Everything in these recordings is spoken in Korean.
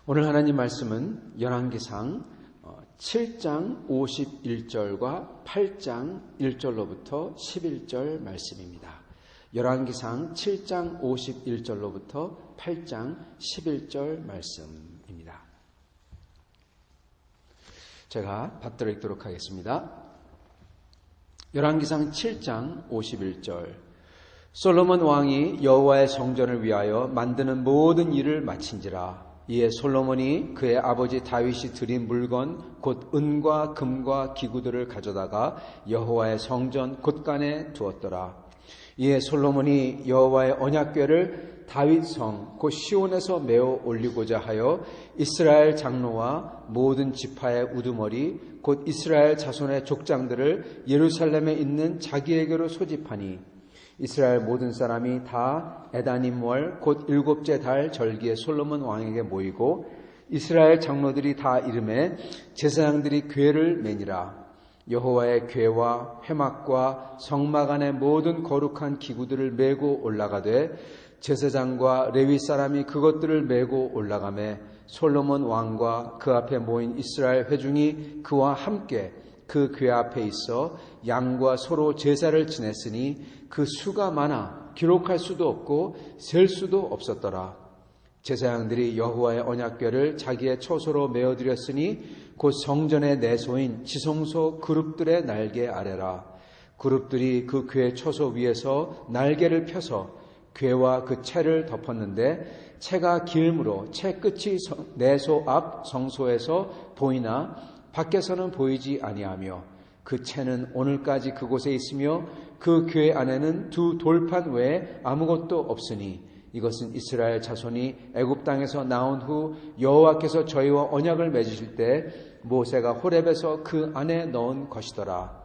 오늘 하나님 말씀은 열왕기상 7장 51절과 8장 1절로부터 11절 말씀입니다. 열왕기상 7장 51절로부터 8장 11절 말씀입니다. 제가 받들어 읽도록 하겠습니다. 열왕기상 7장 51절. 솔로몬 왕이 여호와의 성전을 위하여 만드는 모든 일을 마친지라. 이에 솔로몬이 그의 아버지 다윗이 드린 물건 곧 은과 금과 기구들을 가져다가 여호와의 성전 곳간에 두었더라. 이에 솔로몬이 여호와의 언약궤를 다윗성 곧 시온에서 메어 올리고자 하여 이스라엘 장로와 모든 지파의 우두머리 곧 이스라엘 자손의 족장들을 예루살렘에 있는 자기에게로 소집하니 이스라엘 모든 사람이 다 에다님월 곧 7째 달 절기에 솔로몬 왕에게 모이고 이스라엘 장로들이 다 이름에 제사장들이 궤를 매니라. 여호와의 궤와 회막과 성막 안의 모든 거룩한 기구들을 메고 올라가되 제사장과 레위 사람이 그것들을 메고 올라가매 솔로몬 왕과 그 앞에 모인 이스라엘 회중이 그와 함께 그 궤 앞에 있어 양과 소로 제사를 지냈으니 그 수가 많아 기록할 수도 없고 셀 수도 없었더라. 제사장들이 여호와의 언약궤를 자기의 처소로 메어드렸으니 곧 성전의 내소인 지성소 그룹들의 날개 아래라. 그룹들이 그 궤 처소 위에서 날개를 펴서 궤와 그 채를 덮었는데 채가 길므로 채 끝이 내소 앞 성소에서 보이나 밖에서는 보이지 아니하며 그 채는 오늘까지 그곳에 있으며 그 궤 안에는 두 돌판 외에 아무것도 없으니 이것은 이스라엘 자손이 애굽 땅에서 나온 후 여호와께서 저희와 언약을 맺으실 때 모세가 호렙에서 그 안에 넣은 것이더라.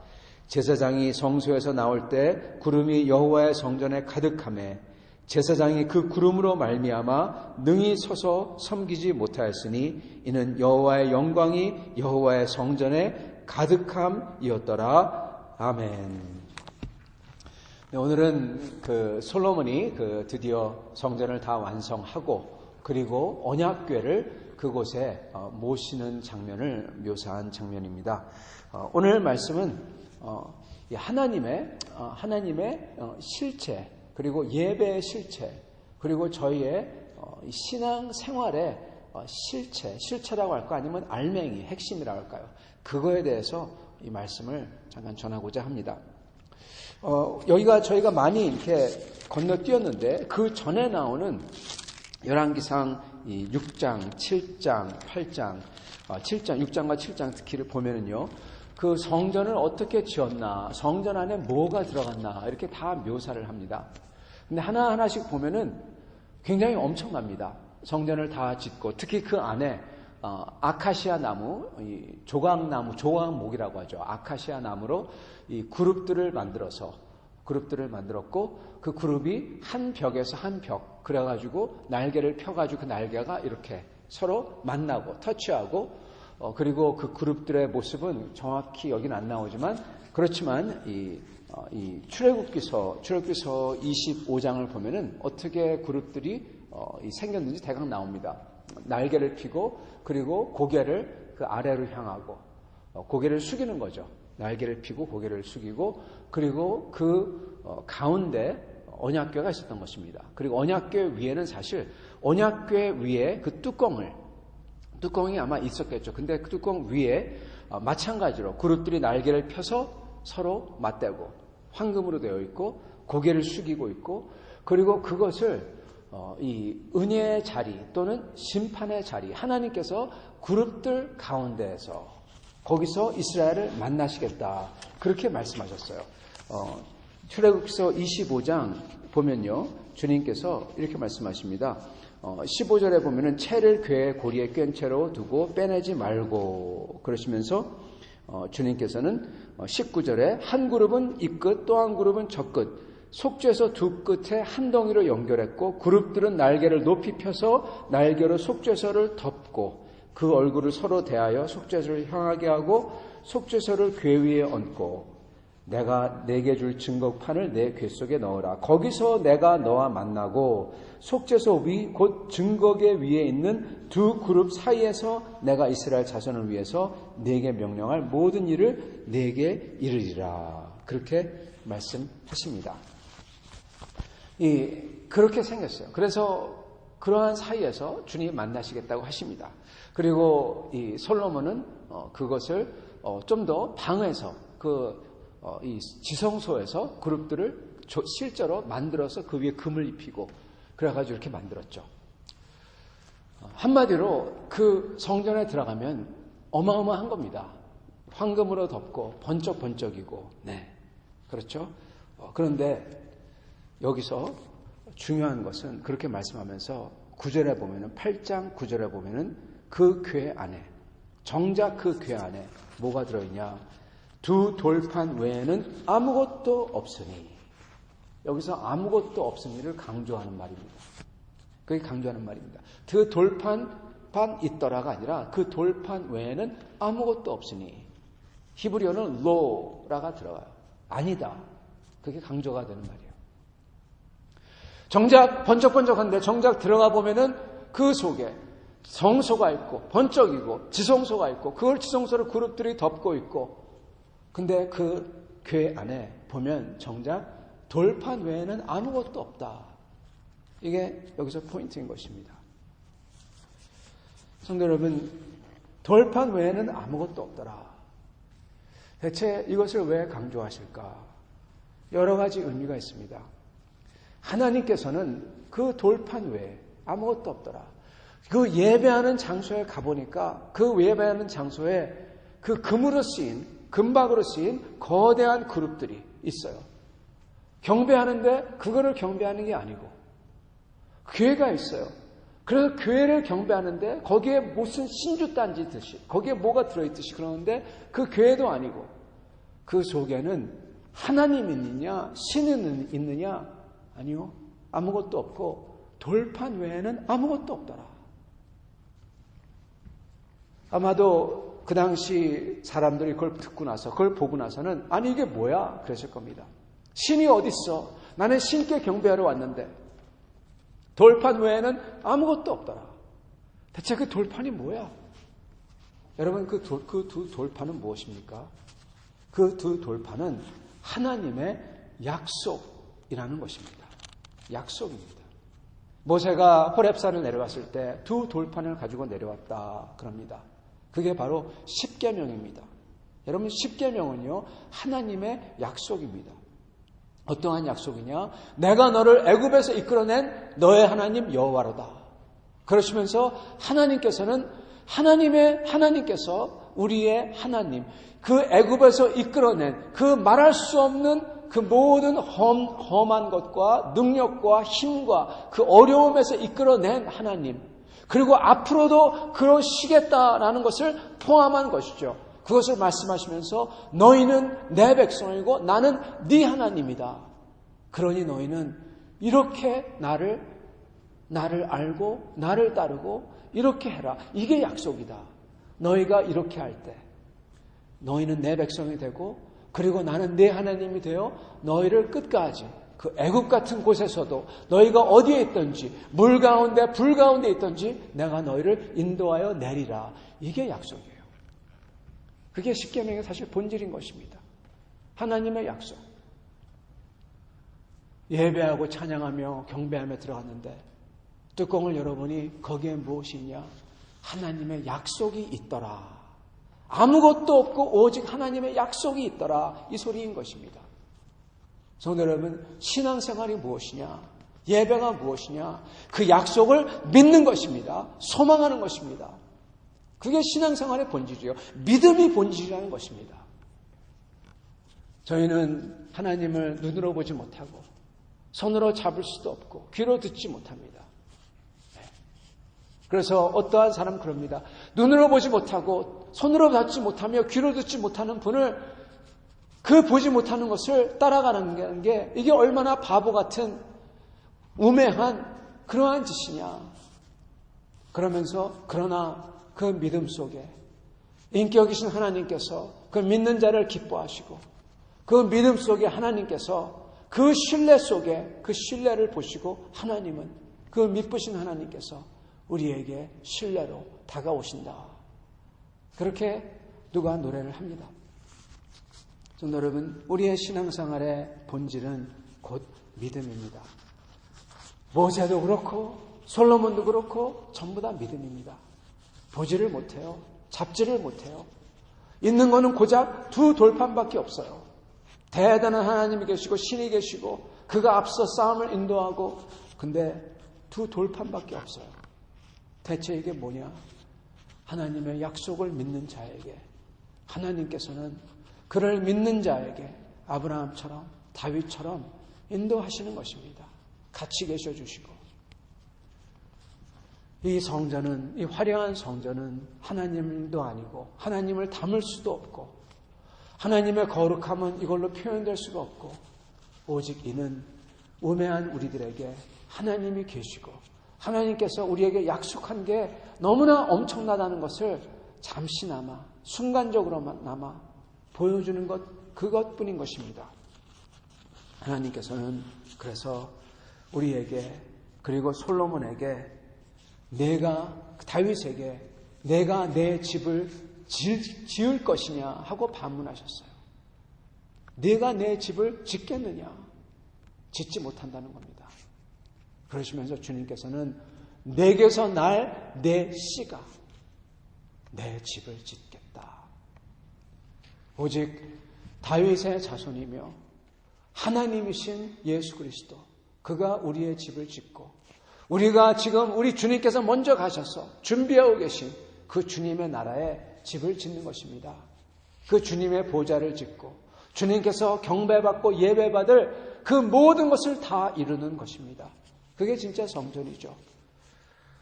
제사장이 성소에서 나올 때 구름이 여호와의 성전에 가득하매 제사장이 그 구름으로 말미암아 능히 서서 섬기지 못하였으니 이는 여호와의 영광이 여호와의 성전에 가득함이었더라. 아멘. 네, 오늘은 솔로몬이 드디어 성전을 다 완성하고 그리고 언약궤를 그곳에 모시는 장면을 묘사한 장면입니다. 오늘 말씀은 하나님의 실체 그리고 예배의 실체 그리고 저희의 신앙 생활의 실체라고 할까 아니면 알맹이 핵심이라고 할까요? 그거에 대해서 이 말씀을 잠깐 전하고자 합니다. 여기가 저희가 많이 이렇게 건너뛰었는데 그 전에 나오는 열왕기상 6장, 7장, 8장, 6장과 7장 특히를 보면은요. 그 성전을 어떻게 지었나, 성전 안에 뭐가 들어갔나 이렇게 다 묘사를 합니다. 근데 하나하나씩 보면은 굉장히 엄청납니다. 성전을 다 짓고 특히 그 안에 아카시아 나무, 조각나무, 조각목이라고 하죠. 아카시아 나무로 이 그룹들을 만들었고 그 그룹이 한 벽에서 한 벽 그래가지고 날개를 펴가지고 그 날개가 이렇게 서로 만나고 터치하고 그리고 그 그룹들의 모습은 정확히 여기는 안 나오지만 그렇지만 이 출애굽기서 25장을 보면은 어떻게 그룹들이 생겼는지 대강 나옵니다. 날개를 펴고 그리고 고개를 그 아래로 향하고 고개를 숙이는 거죠. 날개를 펴고 고개를 숙이고 그리고 그 가운데 언약궤가 있었던 것입니다. 그리고 언약궤 위에는 사실 언약궤 위에 그 뚜껑이 아마 있었겠죠. 근데 그 뚜껑 위에 마찬가지로 그룹들이 날개를 펴서 서로 맞대고 황금으로 되어 있고 고개를 숙이고 있고 그리고 그것을 이 은혜의 자리 또는 심판의 자리 하나님께서 그룹들 가운데에서 거기서 이스라엘을 만나시겠다 그렇게 말씀하셨어요. 출애굽기서 25장 보면요. 주님께서 이렇게 말씀하십니다. 15절에 보면은 채를 궤의 고리에 꿰인 채로 두고 빼내지 말고 그러시면서 주님께서는 19절에 한 그룹은 이 끝 또 한 그룹은 저 끝 속죄서 두 끝에 한 덩이로 연결했고 그룹들은 날개를 높이 펴서 날개로 속죄서를 덮고 그 얼굴을 서로 대하여 속죄서를 향하게 하고 속죄서를 궤 위에 얹고 내가 내게 줄 증거판을 내 궤 속에 넣으라. 거기서 내가 너와 만나고 속죄소 위 곧 증거궤 위에 있는 두 그룹 사이에서 내가 이스라엘 자손을 위해서 내게 명령할 모든 일을 내게 이르리라. 그렇게 말씀하십니다. 그렇게 생겼어요. 그래서 그러한 사이에서 주님이 만나시겠다고 하십니다. 그리고 이 솔로몬은 그것을 좀 더 방에서 이 지성소에서 그룹들을 실제로 만들어서 그 위에 금을 입히고 그래가지고 이렇게 만들었죠. 한마디로 그 성전에 들어가면 어마어마한 겁니다. 황금으로 덮고 번쩍번쩍이고, 네, 그렇죠. 그런데 여기서 중요한 것은 그렇게 말씀하면서 9절에 보면은 8장 9절에 보면은 그 궤 안에 정작 그 궤 안에 뭐가 들어있냐? 두 돌판 외에는 아무것도 없으니. 여기서 아무것도 없으니를 강조하는 말입니다. 그게 강조하는 말입니다. 그 돌판 있더라가 아니라 그 돌판 외에는 아무것도 없으니. 히브리어는 로라가 들어가요. 아니다. 그게 강조가 되는 말이에요. 정작 번쩍번쩍한데 정작 들어가 보면은 그 속에 성소가 있고 번쩍이고 지성소가 있고 그걸 지성소를 그룹들이 덮고 있고 근데 그 궤 안에 보면 정작 돌판 외에는 아무것도 없다. 이게 여기서 포인트인 것입니다. 성도 여러분, 돌판 외에는 아무것도 없더라. 대체 이것을 왜 강조하실까? 여러 가지 의미가 있습니다. 하나님께서는 그 돌판 외에 아무것도 없더라. 그 예배하는 장소에 가보니까 그 예배하는 장소에 그 금으로 쓰인, 금박으로 쓰인 거대한 그룹들이 있어요. 경배하는데 그거를 경배하는 게 아니고 교회가 있어요. 그래서 교회를 경배하는데 거기에 무슨 신주단지 듯이 거기에 뭐가 들어있듯이 그러는데 그 교회도 아니고 그 속에는 하나님이 있느냐 신은 있느냐 아니요. 아무것도 없고 돌판 외에는 아무것도 없더라. 아마도 그 당시 사람들이 그걸 듣고 나서 그걸 보고 나서는 아니 이게 뭐야 그랬을 겁니다. 신이 어딨어? 나는 신께 경배하러 왔는데 돌판 외에는 아무것도 없더라. 대체 그 돌판이 뭐야? 여러분 그 두 돌판은 무엇입니까? 그 두 돌판은 하나님의 약속이라는 것입니다. 약속입니다. 모세가 호렙산을 내려갔을 때 두 돌판을 가지고 내려왔다 그럽니다. 그게 바로 십계명입니다. 여러분 십계명은요 하나님의 약속입니다. 어떠한 약속이냐? 내가 너를 애굽에서 이끌어낸 너의 하나님 여호와로다. 그러시면서 하나님께서 우리의 하나님, 그 애굽에서 이끌어낸 그 말할 수 없는 그 모든 험한 것과 능력과 힘과 그 어려움에서 이끌어낸 하나님, 그리고 앞으로도 그러시겠다라는 것을 포함한 것이죠. 그것을 말씀하시면서 너희는 내 백성이고 나는 네 하나님이다. 그러니 너희는 이렇게 나를 알고 나를 따르고 이렇게 해라. 이게 약속이다. 너희가 이렇게 할 때 너희는 내 백성이 되고 그리고 나는 네 하나님이 되어 너희를 끝까지 그 애굽 같은 곳에서도 너희가 어디에 있든지 물 가운데 불 가운데 있든지 내가 너희를 인도하여 내리라. 이게 약속이에요. 그게 십계명의 사실 본질인 것입니다. 하나님의 약속. 예배하고 찬양하며 경배하며 들어갔는데 뚜껑을 열어보니 거기에 무엇이 있냐? 하나님의 약속이 있더라. 아무것도 없고 오직 하나님의 약속이 있더라. 이 소리인 것입니다. 성도 여러분, 신앙생활이 무엇이냐? 예배가 무엇이냐? 그 약속을 믿는 것입니다. 소망하는 것입니다. 그게 신앙생활의 본질이에요. 믿음이 본질이라는 것입니다. 저희는 하나님을 눈으로 보지 못하고 손으로 잡을 수도 없고 귀로 듣지 못합니다. 그래서 어떠한 사람 그럽니다. 눈으로 보지 못하고 손으로 잡지 못하며 귀로 듣지 못하는 분을 그 보지 못하는 것을 따라가는 게 이게 얼마나 바보 같은 우매한 그러한 짓이냐. 그러나 그 믿음 속에 인격이신 하나님께서 그 믿는 자를 기뻐하시고 그 믿음 속에 하나님께서 그 신뢰 속에 그 신뢰를 보시고 하나님은 그 믿으신 하나님께서 우리에게 신뢰로 다가오신다. 그렇게 누가 노래를 합니다. 성도 여러분, 우리의 신앙생활의 본질은 곧 믿음입니다. 모세도 그렇고 솔로몬도 그렇고 전부 다 믿음입니다. 보지를 못해요. 잡지를 못해요. 있는 거는 고작 두 돌판밖에 없어요. 대단한 하나님이 계시고 신이 계시고 그가 앞서 싸움을 인도하고, 근데 두 돌판밖에 없어요. 대체 이게 뭐냐? 하나님의 약속을 믿는 자에게 하나님께서는 그를 믿는 자에게 아브라함처럼 다윗처럼 인도하시는 것입니다. 같이 계셔 주시고, 이 성전은, 이 화려한 성전은 하나님도 아니고 하나님을 담을 수도 없고 하나님의 거룩함은 이걸로 표현될 수가 없고, 오직 이는 우매한 우리들에게 하나님이 계시고 하나님께서 우리에게 약속한 게 너무나 엄청나다는 것을 잠시나마 순간적으로나마 보여주는 것, 그것뿐인 것입니다. 하나님께서는 그래서 우리에게, 그리고 솔로몬에게, 다윗에게 내가 내 집을 지을 것이냐 하고 반문하셨어요. 네가 내 집을 짓겠느냐? 짓지 못한다는 겁니다. 그러시면서 주님께서는 내게서 날 내 씨가 내 집을 짓겠다. 오직 다윗의 자손이며 하나님이신 예수 그리스도, 그가 우리의 집을 짓고, 우리가 지금 우리 주님께서 먼저 가셔서 준비하고 계신 그 주님의 나라에 집을 짓는 것입니다. 그 주님의 보좌를 짓고 주님께서 경배받고 예배받을 그 모든 것을 다 이루는 것입니다. 그게 진짜 성전이죠.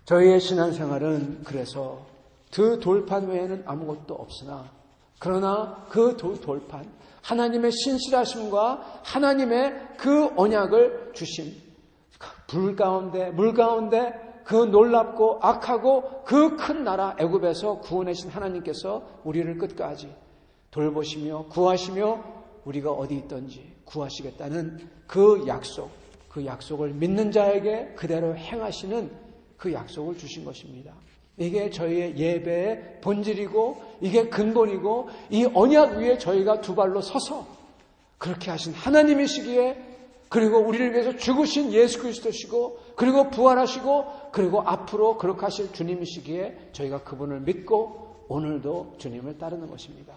저희의 신앙생활은 그래서 그 돌판 외에는 아무것도 없으나, 그러나 그 돌판, 하나님의 신실하심과 하나님의 그 언약을 주신 물 가운데 그 놀랍고 악하고 그 큰 나라 애굽에서 구원하신 하나님께서 우리를 끝까지 돌보시며 구하시며 우리가 어디 있든지 구하시겠다는 그 약속을 믿는 자에게 그대로 행하시는 그 약속을 주신 것입니다. 이게 저희의 예배의 본질이고 이게 근본이고, 이 언약 위에 저희가 두 발로 서서 그렇게 하신 하나님이시기에, 그리고 우리를 위해서 죽으신 예수 그리스도시고, 그리고 부활하시고, 그리고 앞으로 그렇게 하실 주님이시기에 저희가 그분을 믿고 오늘도 주님을 따르는 것입니다.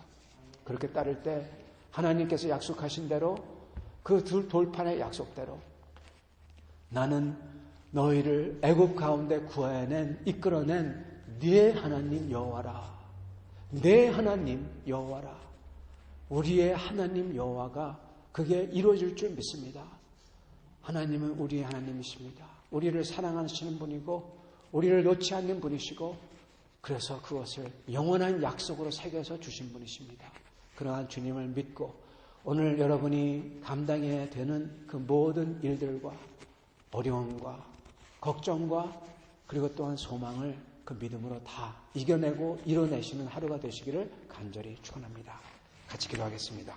그렇게 따를 때 하나님께서 약속하신 대로, 그 두 돌판의 약속대로, 나는 너희를 애굽 가운데 이끌어낸 네 하나님 여호와라. 네 하나님 여호와라. 우리의 하나님 여호와가 그게 이루어질 줄 믿습니다. 하나님은 우리의 하나님이십니다. 우리를 사랑하시는 분이고 우리를 놓지 않는 분이시고, 그래서 그것을 영원한 약속으로 새겨서 주신 분이십니다. 그러한 주님을 믿고 오늘 여러분이 감당해야 되는 그 모든 일들과 어려움과 걱정과 그리고 또한 소망을 그 믿음으로 다 이겨내고 이뤄내시는 하루가 되시기를 간절히 축원합니다. 같이 기도하겠습니다.